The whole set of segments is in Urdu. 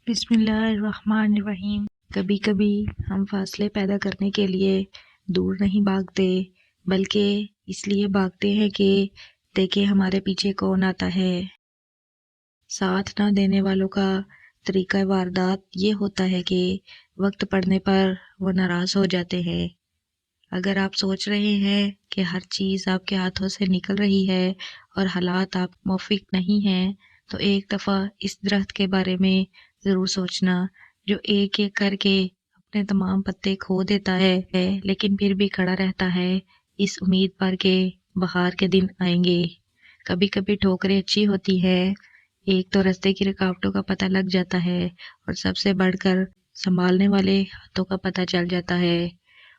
بسم اللہ الرحمن الرحیم۔ کبھی کبھی ہم فاصلے پیدا کرنے کے لیے دور نہیں بھاگتے، بلکہ اس لیے بھاگتے ہیں کہ دیکھیں ہمارے پیچھے کون آتا ہے۔ ساتھ نہ دینے والوں کا طریقہ واردات یہ ہوتا ہے کہ وقت پڑنے پر وہ ناراض ہو جاتے ہیں۔ اگر آپ سوچ رہے ہیں کہ ہر چیز آپ کے ہاتھوں سے نکل رہی ہے اور حالات آپ موافق نہیں ہیں، تو ایک دفعہ اس درخت کے بارے میں ضرور سوچنا جو ایک ایک کر کے اپنے تمام پتے کھو دیتا ہے لیکن پھر بھی کھڑا رہتا ہے اس امید پر کہ بہار کے دن آئیں گے۔ کبھی کبھی ٹھوکریں اچھی ہوتی ہے، ایک تو راستے کی رکاوٹوں کا پتہ لگ جاتا ہے اور سب سے بڑھ کر سنبھالنے والے ہاتھوں کا پتہ چل جاتا ہے۔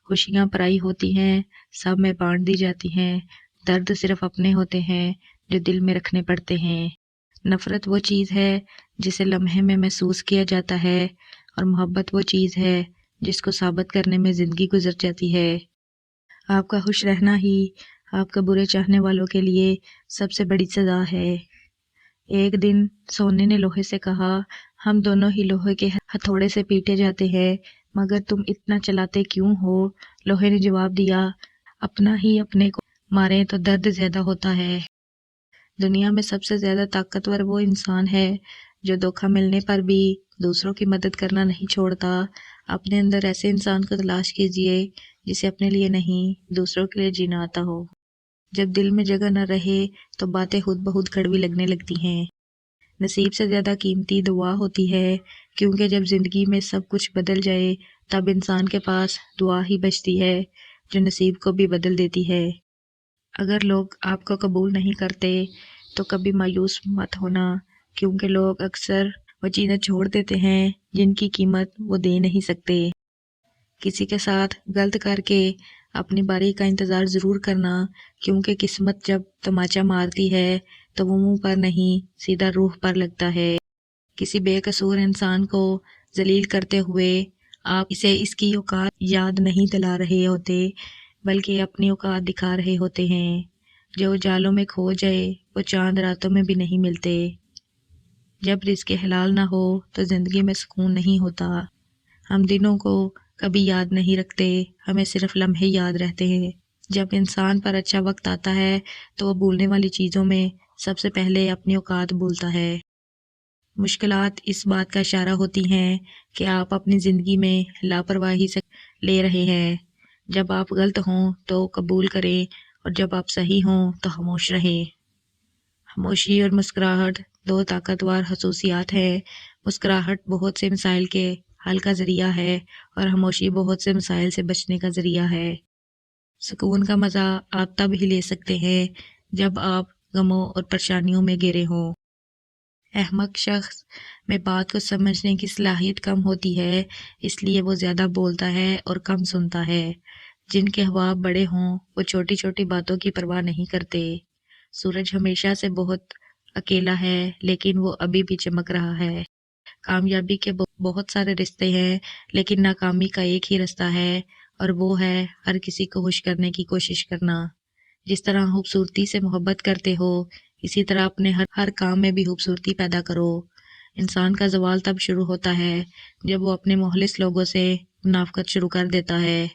خوشیاں پرائی ہوتی ہیں، سب میں بانٹ دی جاتی ہیں، درد صرف اپنے ہوتے ہیں جو دل میں رکھنے پڑتے ہیں۔ نفرت وہ چیز ہے جسے لمحے میں محسوس کیا جاتا ہے، اور محبت وہ چیز ہے جس کو ثابت کرنے میں زندگی گزر جاتی ہے۔ آپ کا خوش رہنا ہی آپ کا برے چاہنے والوں کے لیے سب سے بڑی سزا ہے۔ ایک دن سونے نے لوہے سے کہا، ہم دونوں ہی لوہے کے ہتھوڑے سے پیٹے جاتے ہیں، مگر تم اتنا چلاتے کیوں ہو؟ لوہے نے جواب دیا، اپنا ہی اپنے کو مارے تو درد زیادہ ہوتا ہے۔ دنیا میں سب سے زیادہ طاقتور وہ انسان ہے جو دھوکہ ملنے پر بھی دوسروں کی مدد کرنا نہیں چھوڑتا۔ اپنے اندر ایسے انسان کو تلاش کیجئے جسے اپنے لیے نہیں دوسروں کے لیے جینا آتا ہو۔ جب دل میں جگہ نہ رہے تو باتیں خود بخود کڑوی لگنے لگتی ہیں۔ نصیب سے زیادہ قیمتی دعا ہوتی ہے، کیونکہ جب زندگی میں سب کچھ بدل جائے تب انسان کے پاس دعا ہی بچتی ہے جو نصیب کو بھی بدل دیتی ہے۔ اگر لوگ آپ کو قبول نہیں کرتے تو کبھی مایوس مت ہونا، کیونکہ لوگ اکثر وہ چیزیں چھوڑ دیتے ہیں جن کی قیمت وہ دے نہیں سکتے۔ کسی کے ساتھ غلط کر کے اپنی باری کا انتظار ضرور کرنا، کیونکہ قسمت جب تماچا مارتی ہے تو وہ منہ پر نہیں سیدھا روح پر لگتا ہے۔ کسی بے قصور انسان کو ذلیل کرتے ہوئے آپ اسے اس کی اوقات یاد نہیں دلا رہے ہوتے، بلکہ اپنی اوقات دکھا رہے ہوتے ہیں۔ جو جالوں میں کھو جائے وہ چاند راتوں میں بھی نہیں ملتے۔ جب رزق حلال نہ ہو تو زندگی میں سکون نہیں ہوتا۔ ہم دنوں کو کبھی یاد نہیں رکھتے، ہمیں صرف لمحے یاد رہتے ہیں۔ جب انسان پر اچھا وقت آتا ہے تو وہ بھولنے والی چیزوں میں سب سے پہلے اپنی اوقات بھولتا ہے۔ مشکلات اس بات کا اشارہ ہوتی ہیں کہ آپ اپنی زندگی میں لاپرواہی سے لے رہے ہیں۔ جب آپ غلط ہوں تو قبول کریں، اور جب آپ صحیح ہوں تو خاموش رہیں۔ خاموشی اور مسکراہٹ دو طاقتور خصوصیات ہیں۔ مسکراہٹ بہت سے مسائل کے حل کا ذریعہ ہے، اور خاموشی بہت سے مسائل سے بچنے کا ذریعہ ہے۔ سکون کا مزہ آپ تب ہی لے سکتے ہیں جب آپ غموں اور پریشانیوں میں گھرے ہوں۔ احمق شخص میں بات کو سمجھنے کی صلاحیت کم ہوتی ہے، اس لیے وہ زیادہ بولتا ہے اور کم سنتا ہے۔ جن کے خواب بڑے ہوں وہ چھوٹی چھوٹی باتوں کی پرواہ نہیں کرتے۔ سورج ہمیشہ سے بہت اکیلا ہے، لیکن وہ ابھی بھی چمک رہا ہے۔ کامیابی کے بہت سارے رستے ہیں، لیکن ناکامی کا ایک ہی رستہ ہے، اور وہ ہے ہر کسی کو خوش کرنے کی کوشش کرنا۔ جس طرح خوبصورتی سے محبت کرتے ہو، اسی طرح اپنے ہر کام میں بھی خوبصورتی پیدا کرو۔ انسان کا زوال تب شروع ہوتا ہے جب وہ اپنے مخلص لوگوں سے منافقت شروع کر دیتا ہے۔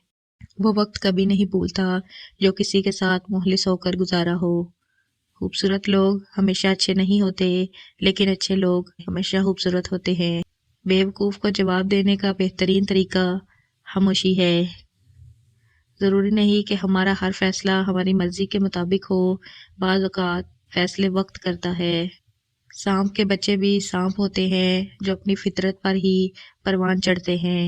وہ وقت کبھی نہیں بھولتا جو کسی کے ساتھ مخلص ہو کر گزارا ہو۔ خوبصورت لوگ ہمیشہ اچھے نہیں ہوتے، لیکن اچھے لوگ ہمیشہ خوبصورت ہوتے ہیں۔ بیوقوف کو جواب دینے کا بہترین طریقہ خاموشی ہے۔ ضروری نہیں کہ ہمارا ہر فیصلہ ہماری مرضی کے مطابق ہو، بعض اوقات فیصلے وقت کرتا ہے۔ سانپ کے بچے بھی سانپ ہوتے ہیں جو اپنی فطرت پر ہی پروان چڑھتے ہیں۔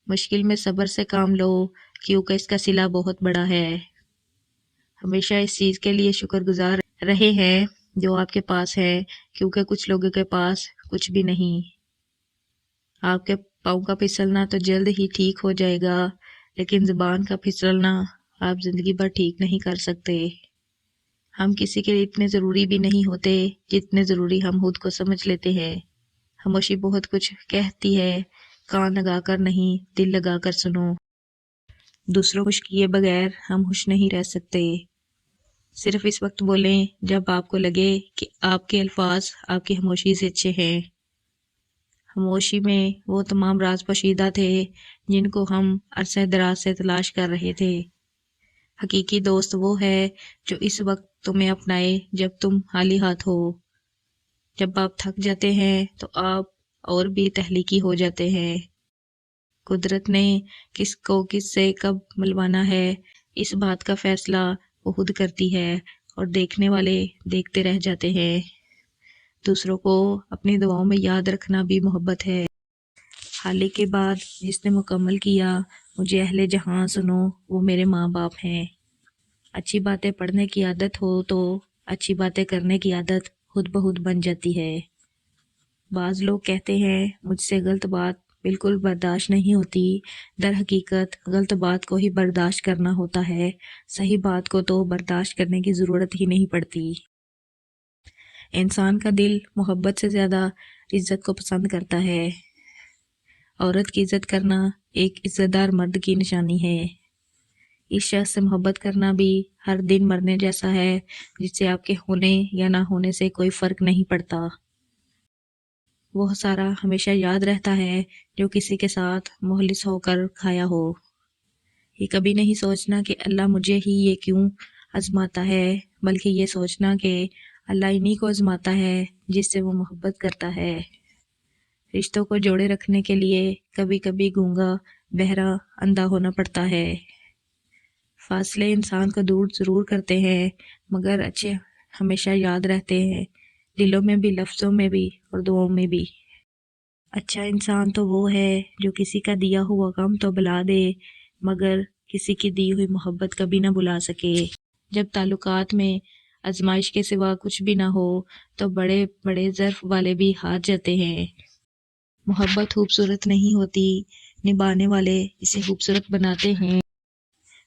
مشکل میں صبر سے کام لو، کیونکہ اس کا صلہ بہت بڑا ہے۔ ہمیشہ اس چیز کے لیے شکر گزار رہے ہیں جو آپ کے پاس ہے، کیونکہ کچھ لوگوں کے پاس کچھ بھی نہیں۔ آپ کے پاؤں کا پھسلنا تو جلد ہی ٹھیک ہو جائے گا، لیکن زبان کا پھسلنا آپ زندگی بھر ٹھیک نہیں کر سکتے۔ ہم کسی کے لیے اتنے ضروری بھی نہیں ہوتے جتنے ضروری ہم خود کو سمجھ لیتے ہیں۔ خاموشی بہت کچھ کہتی ہے، کان لگا کر نہیں، دل لگا کر سنو۔ دوسروں کو خوش کیے بغیر ہم خوش نہیں رہ سکتے۔ صرف اس وقت بولیں جب آپ کو لگے کہ آپ کے الفاظ آپ کی خاموشی سے اچھے ہیں۔ خاموشی میں وہ تمام راز پوشیدہ تھے جن کو ہم عرصہ دراز سے تلاش کر رہے تھے۔ حقیقی دوست وہ ہے جو اس وقت تمہیں اپنائے جب تم خالی ہاتھ ہو۔ جب آپ تھک جاتے ہیں تو آپ اور بھی تخلیقی ہو جاتے ہیں۔ قدرت نے کس کو کس سے کب ملوانا ہے، اس بات کا فیصلہ وہ خود کرتی ہے اور دیکھنے والے دیکھتے رہ جاتے ہیں۔ دوسروں کو اپنی دعاؤں میں یاد رکھنا بھی محبت ہے۔ حالی کے بعد جس نے مکمل کیا، مجھے اہل جہاں سنو، وہ میرے ماں باپ ہیں۔ اچھی باتیں پڑھنے کی عادت ہو تو اچھی باتیں کرنے کی عادت خود بخود بن جاتی ہے۔ بعض لوگ کہتے ہیں مجھ سے غلط بات بالکل برداشت نہیں ہوتی، در حقیقت غلط بات کو ہی برداشت کرنا ہوتا ہے، صحیح بات کو تو برداشت کرنے کی ضرورت ہی نہیں پڑتی۔ انسان کا دل محبت سے زیادہ عزت کو پسند کرتا ہے۔ عورت کی عزت کرنا ایک عزت دار مرد کی نشانی ہے۔ اس شخص سے محبت کرنا بھی ہر دن مرنے جیسا ہے، جس سے آپ کے ہونے یا نہ ہونے سے کوئی فرق نہیں پڑتا۔ وہ سارا ہمیشہ یاد رہتا ہے جو کسی کے ساتھ مخلص ہو کر کھایا ہو۔ یہ کبھی نہیں سوچنا کہ اللہ مجھے ہی یہ کیوں آزماتا ہے، بلکہ یہ سوچنا کہ اللہ انہی کو آزماتا ہے جس سے وہ محبت کرتا ہے۔ رشتوں کو جوڑے رکھنے کے لیے کبھی کبھی گونگا بہرا اندھا ہونا پڑتا ہے۔ فاصلے انسان کو دور ضرور کرتے ہیں، مگر اچھے ہمیشہ یاد رہتے ہیں، دلوں میں بھی، لفظوں میں بھی اور دعاؤں میں بھی۔ اچھا انسان تو وہ ہے جو کسی کا دیا ہوا غم تو بھلا دے، مگر کسی کی دی ہوئی محبت کبھی نہ بھلا سکے۔ جب تعلقات میں آزمائش کے سوا کچھ بھی نہ ہو تو بڑے بڑے ظرف والے بھی ہار جاتے ہیں۔ محبت خوبصورت نہیں ہوتی، نبھانے والے اسے خوبصورت بناتے ہیں۔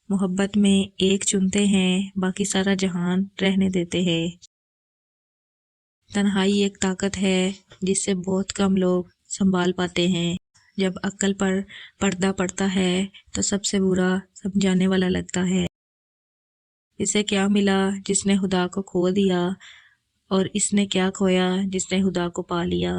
محبت میں ایک چنتے ہیں، باقی سارا جہان رہنے دیتے ہیں۔ تنہائی ایک طاقت ہے جس سے بہت کم لوگ سنبھال پاتے ہیں۔ جب عقل پر پردہ پڑتا ہے تو سب سے برا سمجھانے والا لگتا ہے۔ اسے کیا ملا جس نے خدا کو کھو دیا، اور اس نے کیا کھویا جس نے خدا کو پا لیا۔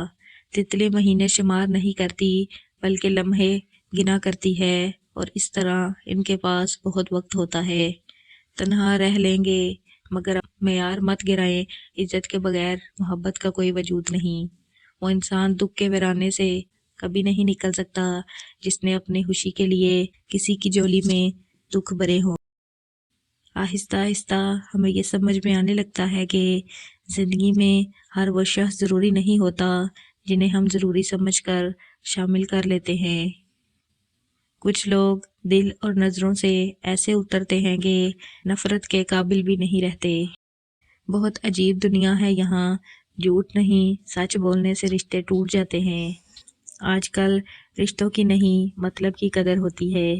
تتلی مہینے شمار نہیں کرتی بلکہ لمحے گنا کرتی ہے، اور اس طرح ان کے پاس بہت وقت ہوتا ہے۔ تنہا رہ لیں گے مگر معیار مت گرائیں، عزت کے بغیر محبت کا کوئی وجود نہیں۔ وہ انسان دکھ کے ویرانے سے کبھی نہیں نکل سکتا جس نے اپنی خوشی کے لیے کسی کی جولی میں دکھ بھرے ہوں۔ آہستہ آہستہ ہمیں یہ سمجھ میں آنے لگتا ہے کہ زندگی میں ہر وہ شخص ضروری نہیں ہوتا جنہیں ہم ضروری سمجھ کر شامل کر لیتے ہیں۔ کچھ لوگ دل اور نظروں سے ایسے اترتے ہیں کہ نفرت کے قابل بھی نہیں رہتے۔ بہت عجیب دنیا ہے یہاں، جھوٹ نہیں سچ بولنے سے رشتے ٹوٹ جاتے ہیں۔ آج کل رشتوں کی نہیں مطلب کی قدر ہوتی ہے۔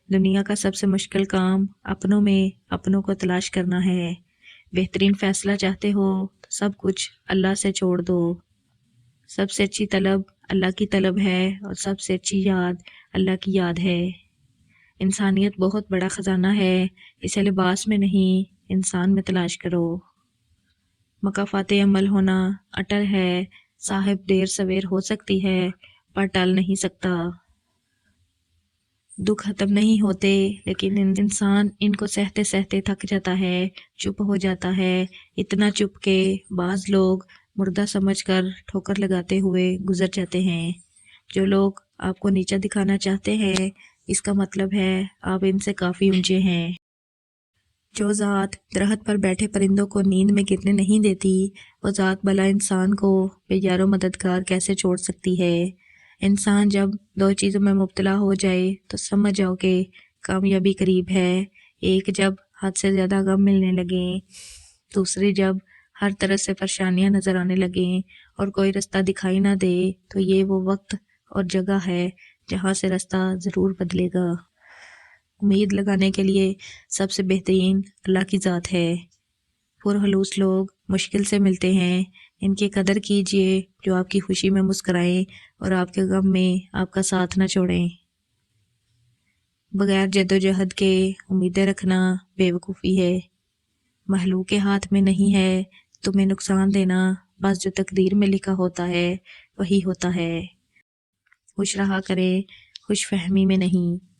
دنیا کا سب سے مشکل کام اپنوں میں اپنوں کو تلاش کرنا ہے۔ بہترین فیصلہ چاہتے ہو تو سب کچھ اللہ سے چھوڑ دو۔ سب سے اچھی طلب اللہ کی طلب ہے، اور سب سے اچھی یاد اللہ کی یاد ہے۔ انسانیت بہت بڑا خزانہ ہے، اسے لباس میں نہیں انسان میں تلاش کرو۔ مکافات عمل ہونا اٹل ہے، صاحب دیر سویر ہو سکتی ہے پر ٹل نہیں سکتا۔ دکھ ختم نہیں ہوتے لیکن انسان ان کو سہتے سہتے تھک جاتا ہے، چپ ہو جاتا ہے، اتنا چپ کہ بعض لوگ مردہ سمجھ کر ٹھوکر لگاتے ہوئے گزر جاتے ہیں۔ جو لوگ آپ کو نیچا دکھانا چاہتے ہیں، اس کا مطلب ہے آپ ان سے کافی اونچے ہیں۔ جو ذات درخت پر بیٹھے پرندوں کو نیند میں گرنے نہیں دیتی، وہ ذات بھلا انسان کو بے یار و مددگار کیسے چھوڑ سکتی ہے۔ انسان جب دو چیزوں میں مبتلا ہو جائے تو سمجھ جاؤ کہ کامیابی قریب ہے۔ ایک جب حد سے زیادہ غم ملنے لگیں، دوسری جب ہر طرح سے پریشانیاں نظر آنے لگیں اور کوئی رستہ دکھائی نہ دے، تو یہ وہ وقت اور جگہ ہے جہاں سے رستہ ضرور بدلے گا۔ امید لگانے کے لیے سب سے بہترین اللہ کی ذات ہے۔ پرخلوص لوگ مشکل سے ملتے ہیں، ان کی قدر کیجیے جو آپ کی خوشی میں مسکرائیں اور آپ کے غم میں آپ کا ساتھ نہ چھوڑیں۔ بغیر جد و جہد کے امیدیں رکھنا بے وقوفی ہے۔ مخلوق کے ہاتھ میں نہیں ہے تمہیں نقصان دینا بس جو تقدیر میں لکھا ہوتا ہے وہی ہوتا ہے۔ خوش رہا کرے، خوش فہمی میں نہیں۔